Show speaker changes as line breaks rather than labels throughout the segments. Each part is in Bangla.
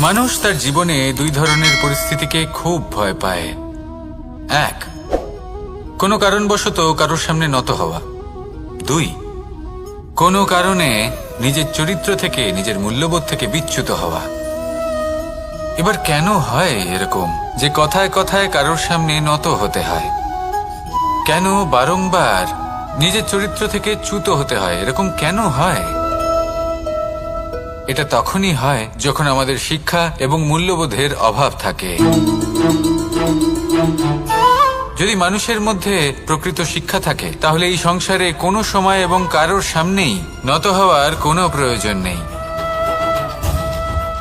মানুষ তার জীবনে দুই ধরনের পরিস্থিতিকে খুব ভয় পায়। এক, কোনো কারণবশত কারোর সামনে নত হওয়া। দুই, কোনো কারণে নিজের চরিত্র থেকে, নিজের মূল্যবোধ থেকে বিচ্যুত হওয়া। এবার কেন হয় এরকম যে কথায় কথায় কারোর সামনে নত হতে হয়? কেন বারংবার নিজের চরিত্র থেকে চ্যুত হতে হয়? এরকম কেন হয়? এটা তখনই হয় যখন আমাদের শিক্ষা এবং মূল্যবোধের অভাব থাকে। যদি মানুষের মধ্যে প্রকৃত শিক্ষা থাকে তাহলে এই সংসারে কোনো সময় এবং কারোর সামনেই নত হওয়ার কোনো প্রয়োজন নেই।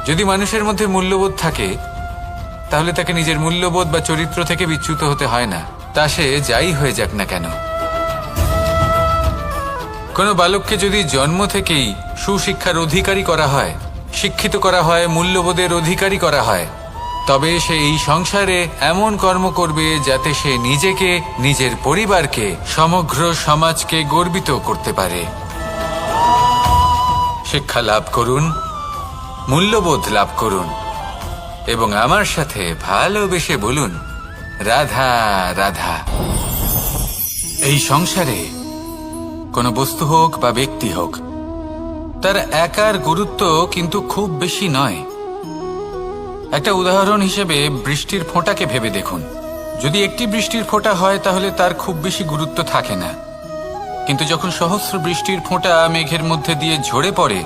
যদি মানুষের মধ্যে মূল্যবোধ থাকে তাহলে তাকে নিজের মূল্যবোধ বা চরিত্র থেকে বিচ্যুত হতে হয় না, তা সে যাই হয়ে যাক না কেন। কোনো বালককে যদি জন্ম থেকেই সুশিক্ষার অধিকারী করা হয়, শিক্ষিত করা হয়, মূল্যবোধের অধিকারী করা হয়, তবে সে এই সংসারে এমন কর্ম করবে যাতে সে নিজেকে, নিজের পরিবারকে, সমগ্র সমাজকে গর্বিত করতে পারে। শিক্ষা লাভ করুন, মূল্যবোধ লাভ করুন এবং আমার সাথে ভালোবেসে বলুন, রাধা রাধা। এই সংসারে কোনো বস্তু হোক বা ব্যক্তি হোক, তার একার গুরুত্ব কিন্তু খুব বেশি নয়। একটা উদাহরণ হিসেবে বৃষ্টির ফোঁটাকে ভেবে দেখুন। যদি একটি বৃষ্টির ফোঁটা হয় তাহলে তার খুব বেশি গুরুত্ব থাকে না, কিন্তু যখন সহস্র বৃষ্টির ফোঁটা মেঘের মধ্যে দিয়ে ঝরে পড়ে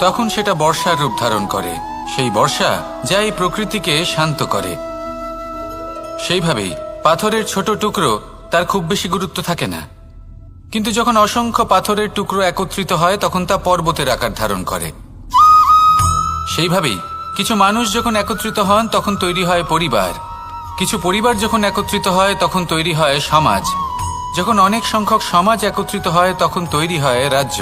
তখন সেটা বর্ষার রূপ ধারণ করে। সেই বর্ষা যা এই প্রকৃতিকে শান্ত করে। সেইভাবেই পাথরের ছোট টুকরো, তার খুব বেশি গুরুত্ব থাকে না, কিন্তু যখন অসংখ্য পাথরের টুকরো একত্রিত হয় তখন তা পর্বতের আকার ধারণ করে। সেইভাবেই কিছু মানুষ যখন একত্রিত হন তখন তৈরি হয় পরিবার, কিছু পরিবার যখন একত্রিত হয় তখন তৈরি হয় সমাজ, যখন অনেক সংখ্যক সমাজ একত্রিত হয় তখন তৈরি হয় রাজ্য।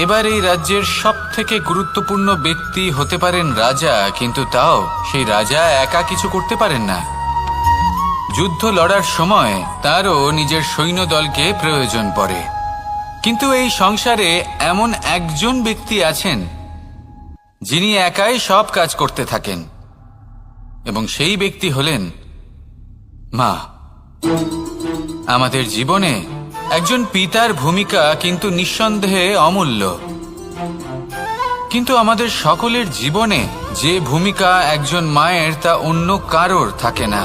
এবার এই রাজ্যের সবথেকে গুরুত্বপূর্ণ ব্যক্তি হতে পারেন রাজা, কিন্তু তাও সেই রাজা একা কিছু করতে পারেন না। যুদ্ধ লড়ার সময় তারও নিজের সৈন্যদলকে প্রয়োজন পড়ে। কিন্তু এই সংসারে এমন একজন ব্যক্তি আছেন যিনি একাই সব কাজ করতে থাকেন, এবং সেই ব্যক্তি হলেন মা। আমাদের জীবনে একজন পিতার ভূমিকা কিন্তু নিঃসন্দেহে অমূল্য, কিন্তু আমাদের সকলের জীবনে যে ভূমিকা একজন মায়ের তা অন্য কারোর থাকে না।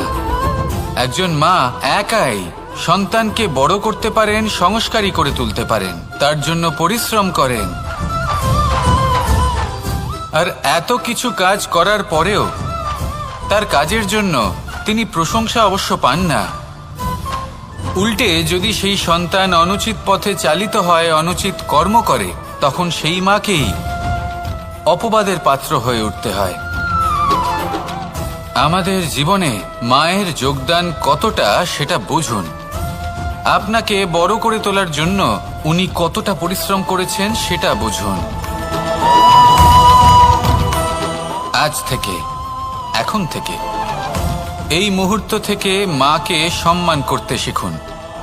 একজন মা একাই সন্তানকে বড় করতে পারেন, সংস্কারী করে তুলতে পারেন, তার জন্য পরিশ্রম করেন। আর এত কিছু কাজ করার পরেও তার কাজের জন্য তিনি প্রশংসা অবশ্য পান না। উল্টে যদি সেই সন্তান অনুচিত পথে চালিত হয়, অনুচিত কর্ম করে, তখন সেই মাকেই অপবাদের পাত্র হয়ে উঠতে হয়। আমাদের জীবনে মায়ের যোগদান কতটা সেটা বুঝুন। আপনাকে বড় করে তোলার জন্য উনি কতটা পরিশ্রম করেছেন সেটা বুঝুন। আজ থেকে, এখন থেকে, এই মুহূর্ত থেকে মাকে সম্মান করতে শিখুন।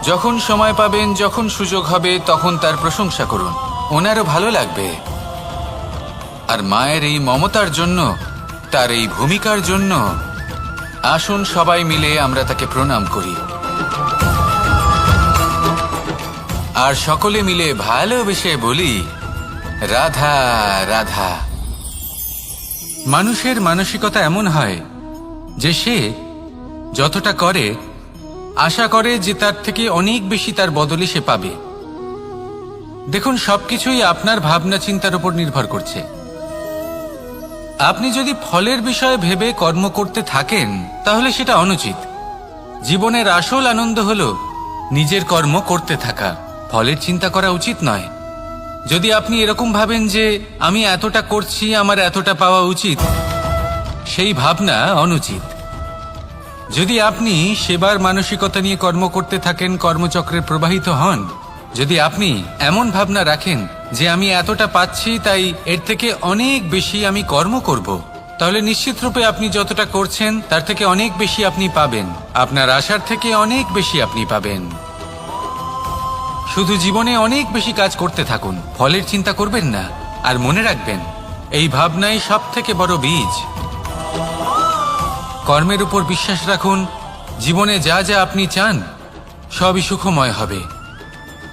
যখন সময় পাবেন, যখন সুযোগ হবে, তখন তার প্রশংসা করুন, ওনারও ভালো লাগবে। আর মায়ের এই মমতার জন্য, তার এই ভূমিকার জন্য আসুন সবাই মিলে আমরা তাকে প্রণাম করি, আর সকলে মিলে ভালোবেসে বলি, রাধা রাধা। মানুষের মানসিকতা এমন হয় যে সে যতটা করে আশা করে যে তার থেকে অনেক বেশি তার বদলে সে পাবে। দেখুন, সবকিছুই আপনার ভাবনা চিন্তার উপর নির্ভর করছে। আপনি যদি ফলের বিষয়ে ভেবে কর্ম করতে থাকেন তাহলে সেটা অনুচিত। জীবনের আসল আনন্দ হলো নিজের কর্ম করতে থাকা, ফলের চিন্তা করা উচিত নয়। যদি আপনি এরকম ভাবেন যে আমি এতটা করছি, আমার এতটা পাওয়া উচিত, সেই ভাবনা অনুচিত। যদি আপনি সেবার মানসিকতা নিয়ে কর্ম করতে থাকেন, কর্মচক্রে প্রবাহিত হন, যদি আপনি এমন ভাবনা রাখেন যে আমি এতটা পাচ্ছি তাই এর থেকে অনেক বেশি আমি কর্ম করব, তাহলে নিশ্চিত রূপে আপনি যতটা করছেন তার থেকে অনেক বেশি আপনি পাবেন, আপনার আশার থেকে অনেক বেশি আপনি পাবেন। শুধু জীবনে অনেক বেশি কাজ করতে থাকুন, ফলের চিন্তা করবেন না। আর মনে রাখবেন, এই ভাবনাই সব থেকে বড় বীজ। কর্মের উপর বিশ্বাস রাখুন, জীবনে যা যা আপনি চান সবই সুখময় হবে।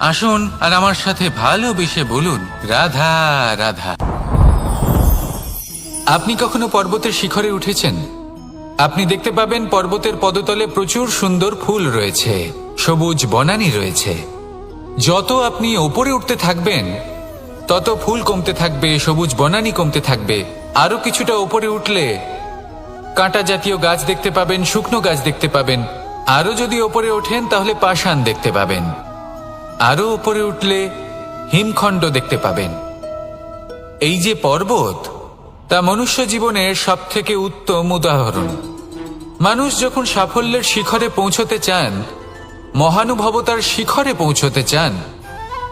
আসুন আর আমার সাথে ভালোবেসে বলুন, রাধা রাধা। আপনি কখনো পর্বতের শিখরে উঠেছেন? আপনি দেখতে পাবেন পর্বতের পদতলে প্রচুর সুন্দর ফুল রয়েছে, সবুজ বনানী রয়েছে। যত আপনি ওপরে উঠতে থাকবেন তত ফুল কমতে থাকবে, সবুজ বনানী কমতে থাকবে। আরো কিছুটা ওপরে উঠলে কাঁটা জাতীয় গাছ দেখতে পাবেন, শুকনো গাছ দেখতে পাবেন। আরো যদি ওপরে ওঠেন তাহলে পাষাণ দেখতে পাবেন। আরো ওপরে উঠলে হিমখণ্ড দেখতে পাবেন। এই যে পর্বত, তা মনুষ্য জীবনের সব থেকে উত্তম উদাহরণ। মানুষ যখন সাফল্যের শিখরে পৌঁছতে চান, মহানুভবতার শিখরে পৌঁছতে চান,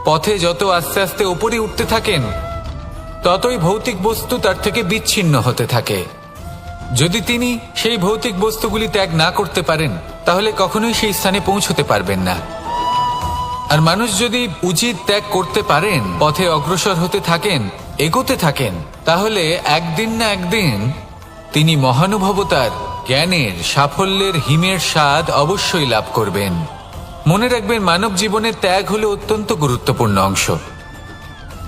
পথে যত আস্তে আস্তে উপরে উঠতে থাকেন ততই ভৌতিক বস্তু তার থেকে বিচ্ছিন্ন হতে থাকে। যদি তিনি সেই ভৌতিক বস্তুগুলি ত্যাগ না করতে পারেন তাহলে কখনোই সেই স্থানে পৌঁছতে পারবেন না। আর মানুষ যদি উচিত ত্যাগ করতে পারেন, পথে অগ্রসর হতে থাকেন, এগোতে থাকেন, তাহলে একদিন না একদিন তিনি মহানুভবতার, জ্ঞানের, সাফল্যের হিমের স্বাদ অবশ্যই লাভ করবেন। মনে রাখবেন, মানব জীবনের ত্যাগ হলো অত্যন্ত গুরুত্বপূর্ণ অংশ।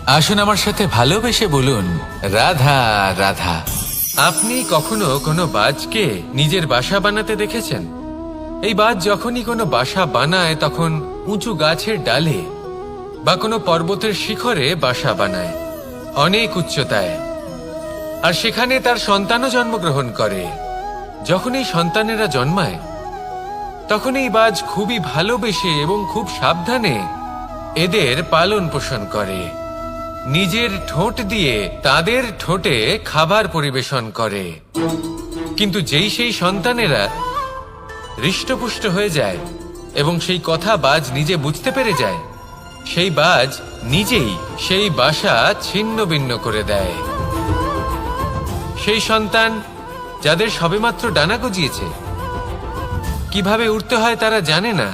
আসুন আমার সাথে ভালোবেসে বলুন, রাধা রাধা। আপনি কখনো কোনো বাজকে নিজের বাসা বানাতে দেখেছেন? এই বাজ যখনই কোনো বাসা বানায় তখন উঁচু গাছের ডালে বা কোনো পর্বতের শিখরে বাসা বানায়, অনেক উচ্চতায়। আর সেখানে তার সন্তানও জন্মগ্রহণ করে। যখন এই সন্তানেরা জন্মায় তখন এই বাজ খুবই ভালোবেসে এবং খুব সাবধানে এদের পালন পোষণ করে। নিজের ঠোঁট দিয়ে তাদের ঠোঁটে খাবার পরিবেশন করে। কিন্তু যেই সেই সন্তানেরা হৃষ্টপুষ্ট হয়ে যায় এবং সেই কথা বাজ নিজে বুঝতে পেরে যায়, সেই বাজ নিজেই সেই বাসা ছিন্ন ভিন্ন করে দেয়। সেই সন্তান যাদের সবেমাত্র ডানা গজিয়েছে, কিভাবে উঠতে হয় তারা জানে না,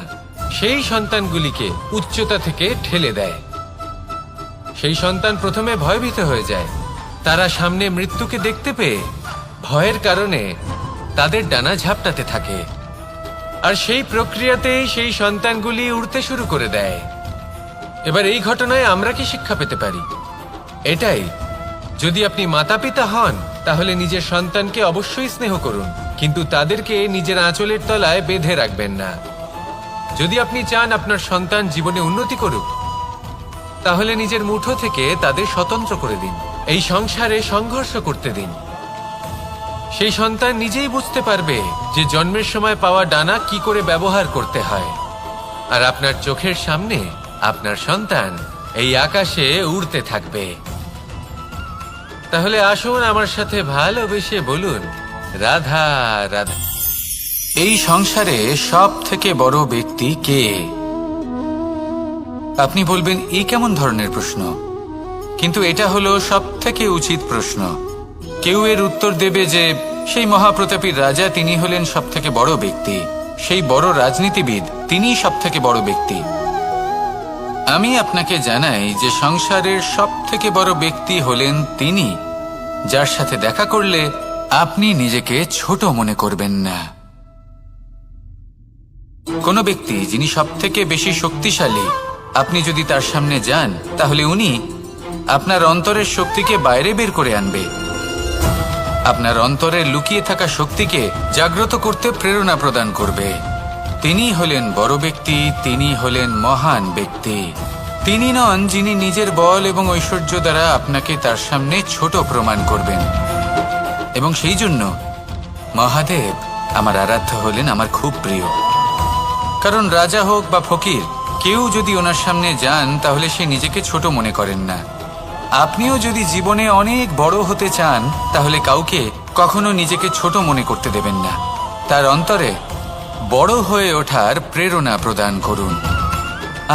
সেই সন্তানগুলিকে উচ্চতা থেকে ঠেলে দেয়। সেই সন্তান প্রথমে ভয়ভীত হয়ে যায়। তারা সামনে মৃত্যুকে দেখতে পেয়ে ভয়ের কারণে তাদের ডানা ঝাপটাতে থাকে। আর সেই প্রক্রিয়াতেই সেই সন্তানগুলি উড়তে শুরু করে দেয়। এবার এই ঘটনায় আমরা কি শিক্ষা পেতে পারি? এটাই, যদি আপনি মাতা পিতা হন তাহলে নিজের সন্তানকে অবশ্যই স্নেহ করুন, কিন্তু তাদেরকে নিজের আঁচলের তলায় বেঁধে রাখবেন না। যদি আপনি চান আপনার সন্তান জীবনে উন্নতি করুক, তাহলে নিজের মুঠো থেকে তাদের স্বতন্ত্র করে দিন। এই সংসারে সংঘর্ষ করতে দিন। সেই সন্তান নিজেই বুঝতে পারবে যে জন্মের সময় পাওয়া ডানা কি করে ব্যবহার করতে হয়। আর আপনার চোখের সামনে আপনার সন্তান এই আকাশে উড়তে থাকবে। তাহলে আসুন আমার সাথে ভালোবেসে বলুন, রাধা রাধা। এই সংসারে সব থেকে বড় ব্যক্তি কে? আপনি বলবেন, এই কেমন ধরনের প্রশ্ন? কিন্তু এটা হলো সব থেকে উচিত প্রশ্ন। কেউ এর উত্তর দেবে যে সেই মহাপ্রতাপী রাজা, তিনি হলেন সব থেকে বড় ব্যক্তি, সেই বড় রাজনীতিবিদ, তিনিই সব থেকে বড় ব্যক্তি। আমি আপনাকে জানাই যে সংসারের সব থেকে বড় ব্যক্তি হলেন তিনি, যার সাথে দেখা করলে আপনি নিজেকে ছোট মনে করবেন না। কোনো ব্যক্তি যিনি সব থেকে বেশি শক্তিশালী, আপনি যদি তার সামনে যান তাহলে উনি আপনার অন্তরের শক্তিকে বাইরে বের করে আনবে। আপনার অন্তরের লুকিয়ে থাকা শক্তিকে জাগ্রত করতে প্রেরণা প্রদান করবে। তিনি হলেন বড় ব্যক্তি, তিনি হলেন মহান ব্যক্তি। তিনি নন যিনি নিজের বল এবং ঐশ্বর্য দ্বারা আপনাকে তার সামনে ছোট প্রমাণ করবেন। এবং সেই জন্য মহাদেব আমার আরাধ্য হলেন আমার খুব প্রিয়। কারণ রাজা হোক বা ফকির, কেউ যদি ওনার সামনে যান তাহলে সে নিজেকে ছোট মনে করেন না। আপনিও যদি জীবনে অনেক বড় হতে চান তাহলে কাউকে কখনো নিজেকে ছোট মনে করতে দেবেন না। তার অন্তরে বড় হয়ে ওঠার প্রেরণা প্রদান করুন।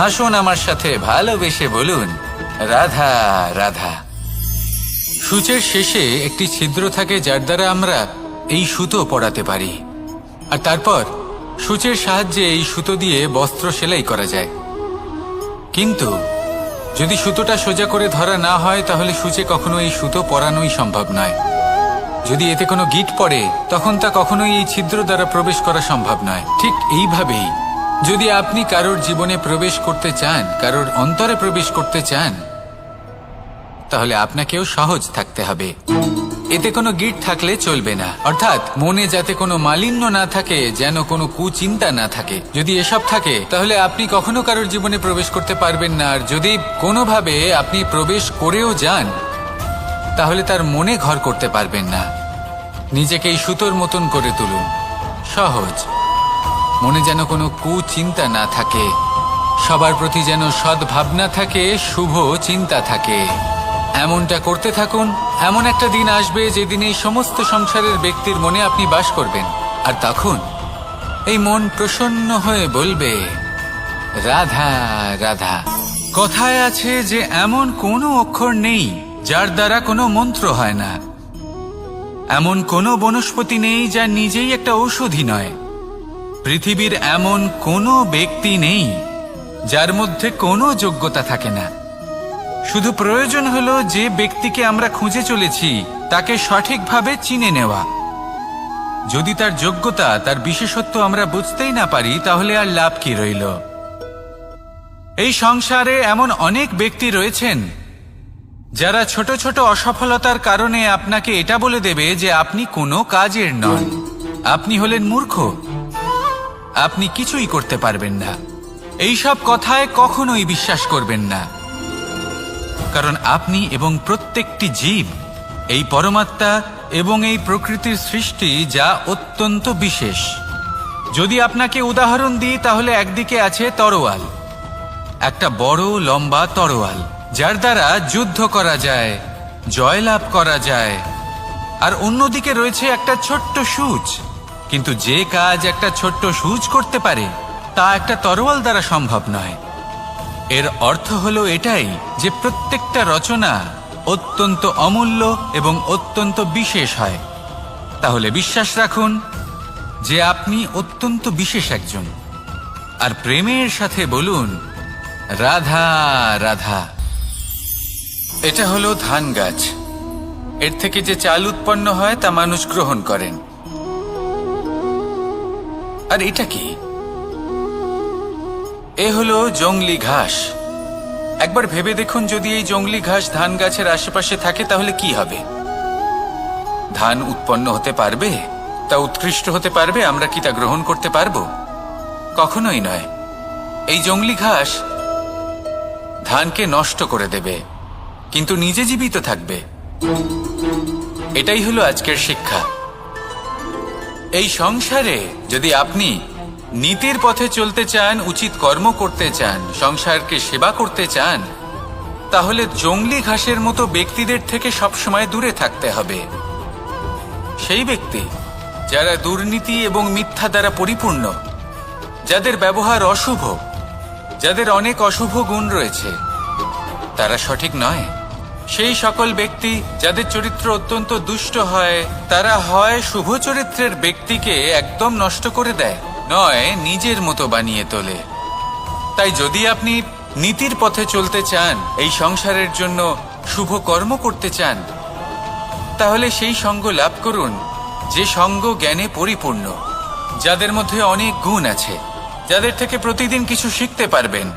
আসুন আমার সাথে ভালোবেসে বলুন, রাধা রাধা। সূচের শেষে একটি ছিদ্র থাকে যার দ্বারা আমরা এই সুতো পরাতে পারি। আর তারপর সূচের সাহায্যে এই সুতো দিয়ে বস্ত্র সেলাই করা যায়। কিন্তু যদি সুতোটা সোজা করে ধরা না হয় তাহলে সূচে কখনো এই সুতো পরানোই সম্ভব নয়। যদি এতে কোনো গিঁট পড়ে তখন তা কখনোই এই ছিদ্র দ্বারা প্রবেশ করা সম্ভব নয়। ঠিক এইভাবেই যদি আপনি কারোর জীবনে প্রবেশ করতে চান, কারোর অন্তরে প্রবেশ করতে চান, তাহলে আপনাকেও সহজ থাকতে হবে। এতে কোনো গিঁট থাকলে চলবে না, অর্থাৎ মনে যাতে কোনো মালিন্য না থাকে, যেন কোনো কুচিন্তা না থাকে। যদি এসব থাকে তাহলে আপনি কখনো কারোর জীবনে প্রবেশ করতে পারবেন না। আর যদি কোনোভাবে আপনি প্রবেশ করেও যান তাহলে তার মনে ঘর করতে পারবেন না। নিজেকে এই সুতোর মতন করে তুলুন, সহজ। মনে যেন কোনো কুচিন্তা না থাকে, সবার প্রতি যেন সদ্ভাবনা থাকে, শুভ চিন্তা থাকে। এমনটা করতে থাকুন। এমন একটা দিন আসবে যেদিন এই সমস্ত সংসারের ব্যক্তির মনে আপনি বাস করবেন, আর তখন এই মন প্রসন্ন হয়ে বলবে, রাধা রাধা। কথায় আছে যে এমন কোনো অক্ষর নেই যার দ্বারা কোনো মন্ত্র হয় না, এমন কোনো বনস্পতি নেই যা নিজেই একটা ঔষধি নয়, পৃথিবীর এমন কোনো ব্যক্তি নেই যার মধ্যে কোনো যোগ্যতা থাকে না। শুধু প্রয়োজন হলো যে ব্যক্তিকে আমরা খুঁজে চলেছি তাকে সঠিকভাবে চিনে নেওয়া। যদি তার যোগ্যতা, তার বিশেষত্ব আমরা বুঝতেই না পারি তাহলে আর লাভ কি রইল? এই সংসারে এমন অনেক ব্যক্তি রয়েছেন যারা ছোট ছোট অসফলতার কারণে আপনাকে এটা বলে দেবে যে আপনি কোনো কাজের নন, আপনি হলেন মূর্খ, আপনি কিছুই করতে পারবেন না। এইসব কথায় কখনোই বিশ্বাস করবেন না, কারণ আপনি এবং প্রত্যেকটি জীব এই পরমাত্মা এবং এই প্রকৃতির সৃষ্টি, যা অত্যন্ত বিশেষ। যদি আপনাকে উদাহরণ দিই তাহলে একদিকে আছে তরোয়াল, একটা বড় লম্বা তরোয়াল যার দ্বারা যুদ্ধ করা যায়, জয়লাভ করা যায়। আর অন্যদিকে রয়েছে একটা ছোট্ট সূচ, কিন্তু যে কাজ একটা ছোট্ট সূচ করতে পারে তা একটা তরোয়াল দ্বারা সম্ভব নয়। এর অর্থ হলো এটাই যে প্রত্যেকটা রচনা অত্যন্ত অমূল্য এবং অত্যন্ত বিশেষ হয়। তাহলে বিশ্বাস রাখুন যে আপনি অত্যন্ত বিশেষ একজন, আর প্রেমের সাথে বলুন, রাধা রাধা। এটা হলো ধান গাছ। এর থেকে যে চাল উৎপন্ন হয় তা মানুষ গ্রহণ করেন। আর এটা কি? এ হলো জংলি ঘাস। একবার ভেবে দেখুন, যদি এই জংলি ঘাস ধান গাছের আশেপাশে থাকে তাহলে কি হবে? ধান উৎপন্ন হতে পারবে? তা উৎকৃষ্ট হতে পারবে? আমরা কি তা গ্রহণ করতে পারবো? কখনোই নয়। এই জংলি ঘাস ধানকে নষ্ট করে দেবে, কিন্তু নিজে জীবিত থাকবে। এটাই হলো আজকের শিক্ষা। এই সংসারে যদি আপনি নীতির পথে চলতে চান, উচিত কর্ম করতে চান, সংসারকে সেবা করতে চান, তাহলে জংলি ঘাসের মতো ব্যক্তিদের থেকে সবসময় দূরে থাকতে হবে। সেই ব্যক্তি যারা দুর্নীতি এবং মিথ্যা দ্বারা পরিপূর্ণ, যাদের ব্যবহার অশুভ, যাদের অনেক অশুভ গুণ রয়েছে, তারা সঠিক নয়। সেই সকল ব্যক্তি যাদের চরিত্র অত্যন্ত দুষ্ট হয়, তারা হয় শুভ চরিত্রের ব্যক্তিকে একদম নষ্ট করে দেয়, নয় নিজের মতো বানিয়ে তোলে। তাই যদি আপনি নীতির পথে চলতে চান, এই সংসারের জন্য শুভ কর্ম করতে চান, তাহলে সেই সঙ্গ লাভ করুন যে সঙ্গ জ্ঞানে পরিপূর্ণ, যাদের মধ্যে অনেক গুণ আছে, যাদের থেকে প্রতিদিন কিছু শিখতে পারবেন।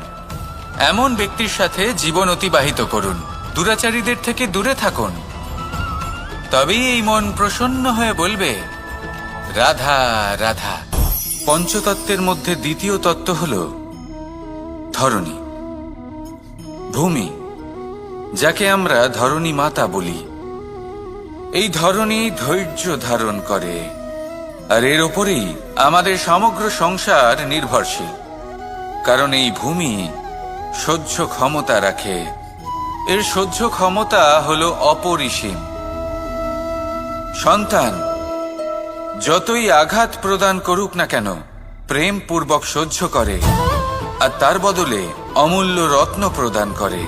এমন ব্যক্তির সাথে জীবন অতিবাহিত করুন, দুরাচারীদের থেকে দূরে থাকুন। তবেই এই মন প্রসন্ন হয়ে বলবে, রাধা রাধা। পঞ্চতত্ত্বের মধ্যে দ্বিতীয় তত্ত্ব হল ধরণী, ভূমি, যাকে আমরা ধরণী মাতা বলি। এই ধরণী ধৈর্য ধারণ করে, আর এর ওপরেই আমাদের সমগ্র সংসার নির্ভরশীল। কারণ এই ভূমি সহ্য ক্ষমতা রাখে, এর সহ্য ক্ষমতা হলো অপরিসীম। সন্তান যতই আঘাত প্রদান করুক না কেন, প্রেম পূর্বক সহ্য করে, আর তার বদলে অমূল্য রত্ন প্রদান করে।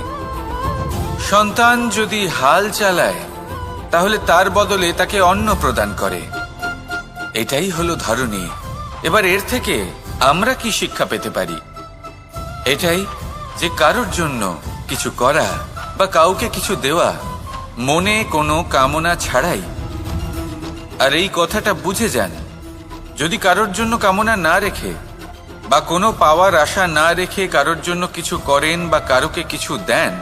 সন্তান যদি হাল চালায় তাহলে তার বদলে তাকে অন্ন প্রদান করে। এটাই হলো ধরণী। এবার এর থেকে আমরা কি শিক্ষা পেতে পারি? এটাই যে কারোর জন্য কিছু করা বা কাউকে কিছু দেওয়া মনে কোনো কামনা ছাড়াই। আর এই কথাটা বুঝে যান, যদি কারোর জন্য কামনা না রেখে বা কোনো পাওয়ার আশা না রেখে কারোর জন্য কিছু করেন বা কারোকে কিছু দেন,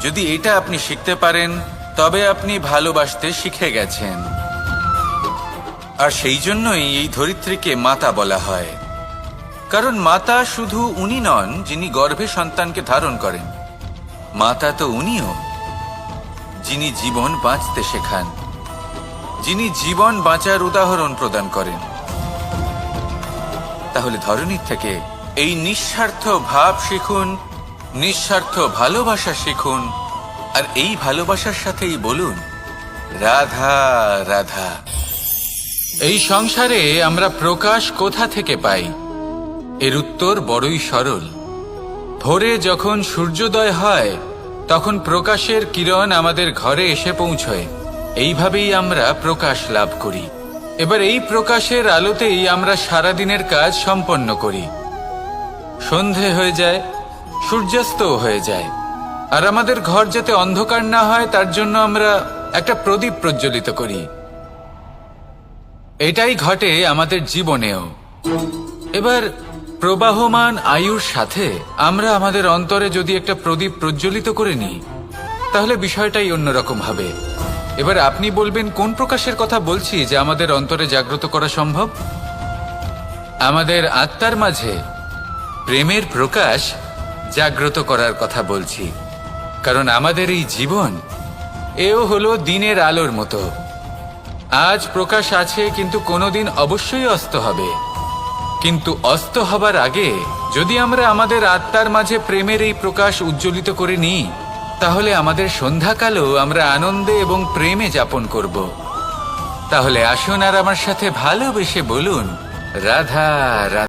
যদি এটা আপনি শিখতে পারেন তবে আপনি ভালোবাসতে শিখে গেছেন। আর সেই জন্যই এই ধরিত্রীকে মাতা বলা হয়, কারণ মাতা শুধু উনি নন যিনি গর্ভে সন্তানকে ধারণ করেন, মাতা তো উনিও যিনি জীবন বাঁচতে শেখান, যিনি জীবন বাঁচার উদাহরণ প্রদান করেন। তাহলে ধরনীর থেকে এই নিঃস্বার্থ ভাব শিখুন, নিঃস্বার্থ ভালোবাসা শিখুন, আর এই ভালোবাসার সাথেই বলুন রাধা রাধা। এই সংসারে আমরা প্রকাশ কোথা থেকে পাই? এর উত্তর বড়ই সরল। ভোরে যখন সূর্যোদয় হয় তখন প্রকাশের কিরণ আমাদের ঘরে এসে পৌঁছয়। এইভাবেই আমরা প্রকাশ লাভ করি। এবার এই প্রকাশের আলোতেই আমরা সারাদিনের কাজ সম্পন্ন করি। সন্ধে হয়ে যায়, সূর্যাস্তও হয়ে যায়, আর আমাদের ঘর যাতে অন্ধকার না হয় তার জন্য আমরা একটা প্রদীপ প্রজ্বলিত করি। এটাই ঘটে আমাদের জীবনেও। এবার প্রবাহমান আয়ুর সাথে আমরা আমাদের অন্তরে যদি একটা প্রদীপ প্রজ্বলিত করে নিই তাহলে বিষয়টাই অন্যরকম হবে। এবার আপনি বলবেন কোন প্রকাশের কথা বলছি যে আমাদের অন্তরে জাগ্রত করা সম্ভব? আমাদের আত্মার মাঝে প্রেমের প্রকাশ জাগ্রত করার কথা বলছি। কারণ আমাদের এই জীবন এও হলো দিনের আলোর মতো। আজ প্রকাশ আছে কিন্তু কোনোদিন অবশ্যই অস্ত হবে। কিন্তু অস্ত হবার আগে যদি আমরা আমাদের আত্মার মাঝে প্রেমের এই প্রকাশ উজ্জ্বলিত করে নিই তাহলে আমাদের সন্ধ্যাকালও আমরা আনন্দে এবং প্রেমে যাপন করব। তাহলে আসুন আর আমার সাথে ভালোবেসে বলুন রাধা রাধা।